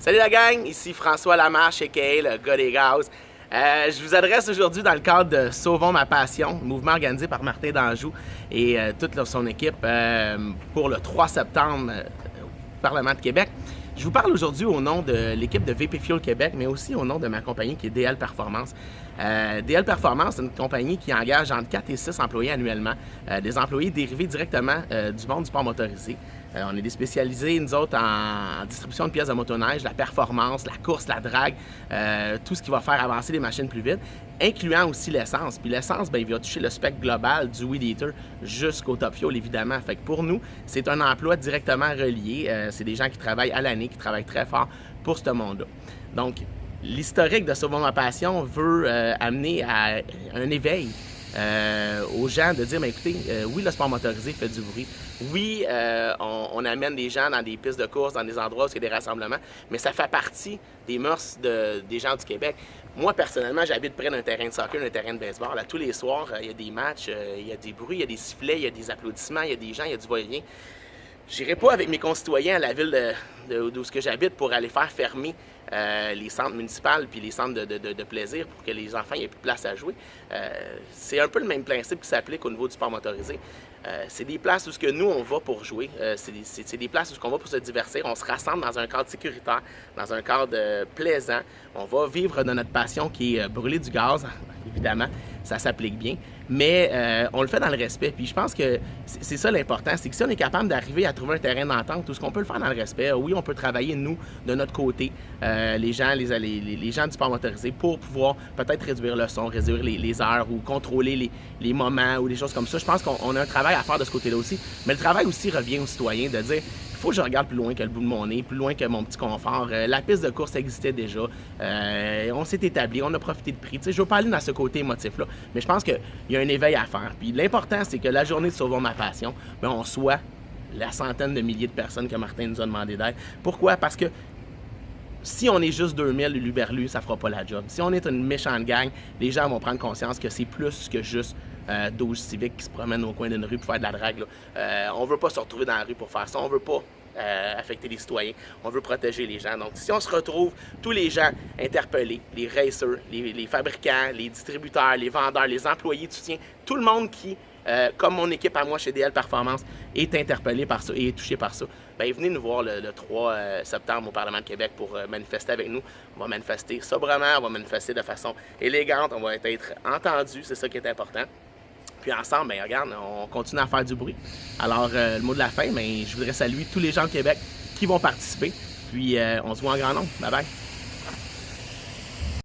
Salut la gang, ici François Lamarche, a.k.a. le gars des gaz. Je vous adresse aujourd'hui dans le cadre de Sauvons ma passion, mouvement organisé par Martin Danjou et toute son équipe pour le 3 septembre au Parlement de Québec. Je vous parle aujourd'hui au nom de l'équipe de VP Fuel Québec, mais aussi au nom de ma compagnie qui est DL Performance. DL Performance, c'est une compagnie qui engage entre 4 et 6 employés annuellement, des employés dérivés directement du monde du sport motorisé. On est des spécialisés, nous autres, en distribution de pièces de motoneige, la performance, la course, la drague, tout ce qui va faire avancer les machines plus vite, incluant aussi l'essence. Puis l'essence, il va toucher le spectre global du Weed Eater jusqu'au Top Fuel, évidemment. Fait que pour nous, c'est un emploi directement relié. C'est des gens qui travaillent à l'année, qui travaillent très fort pour ce monde-là. Donc, l'historique de Sauvons ma passion veut amener à un éveil aux gens de dire, mais écoutez, oui, le sport motorisé fait du bruit. Oui, on amène des gens dans des pistes de course, dans des endroits où il y a des rassemblements, mais ça fait partie des mœurs des gens du Québec. Moi, personnellement, j'habite près d'un terrain de soccer, d'un terrain de baseball. Tous les soirs, il y a des matchs, il y a des bruits, il y a des sifflets, il y a des applaudissements, il y a des gens, il y a du va-et-vient. J'irai pas avec mes concitoyens à la ville d'où j'habite pour aller faire fermer les centres municipaux puis les centres de plaisir pour que les enfants aient plus de place à jouer. C'est un peu le même principe qui s'applique au niveau du sport motorisé. C'est des places où ce que nous, on va pour jouer. C'est des places où on va pour se divertir. On se rassemble dans un cadre sécuritaire, dans un cadre plaisant. On va vivre de notre passion qui est brûler du gaz, évidemment. Ça s'applique bien. Mais on le fait dans le respect. Puis je pense que c'est ça l'important. C'est que si on est capable d'arriver à trouver un terrain d'entente, tout ce qu'on peut le faire dans le respect, oui, on peut travailler, nous, de notre côté, les gens du sport motorisé, pour pouvoir peut-être réduire le son, réduire les heures ou contrôler les moments ou des choses comme ça. Je pense qu'on a un travail à faire de ce côté-là aussi. Mais le travail aussi revient aux citoyens de dire, il faut que je regarde plus loin que le bout de mon nez, plus loin que mon petit confort. La piste de course existait déjà. On s'est établi, on a profité de prix. Je ne veux pas aller dans ce côté émotif-là, mais je pense qu'il y a un éveil à faire. Puis l'important, c'est que la journée de Sauvons ma passion, on soit la centaine de milliers de personnes que Martin nous a demandé d'être. Pourquoi? Parce que si on est juste 2000 Luberlu, ça fera pas la job. Si on est une méchante gang, les gens vont prendre conscience que c'est plus que juste 12 civiques qui se promènent au coin d'une rue pour faire de la drague. On veut pas se retrouver dans la rue pour faire ça. On veut pas affecter les citoyens. On veut protéger les gens. Donc, si on se retrouve, tous les gens interpellés, les racers, les fabricants, les distributeurs, les vendeurs, les employés de soutien, tout le monde qui, comme mon équipe à moi chez DL Performance, est interpellé par ça et est touché par ça, bien, venez nous voir le 3 septembre au Parlement de Québec pour manifester avec nous. On va manifester sobrement, on va manifester de façon élégante, on va être entendus, c'est ça qui est important. Puis ensemble, bien, regarde, on continue à faire du bruit. Alors, le mot de la fin, bien, je voudrais saluer tous les gens au Québec qui vont participer. Puis, on se voit en grand nombre. Bye bye!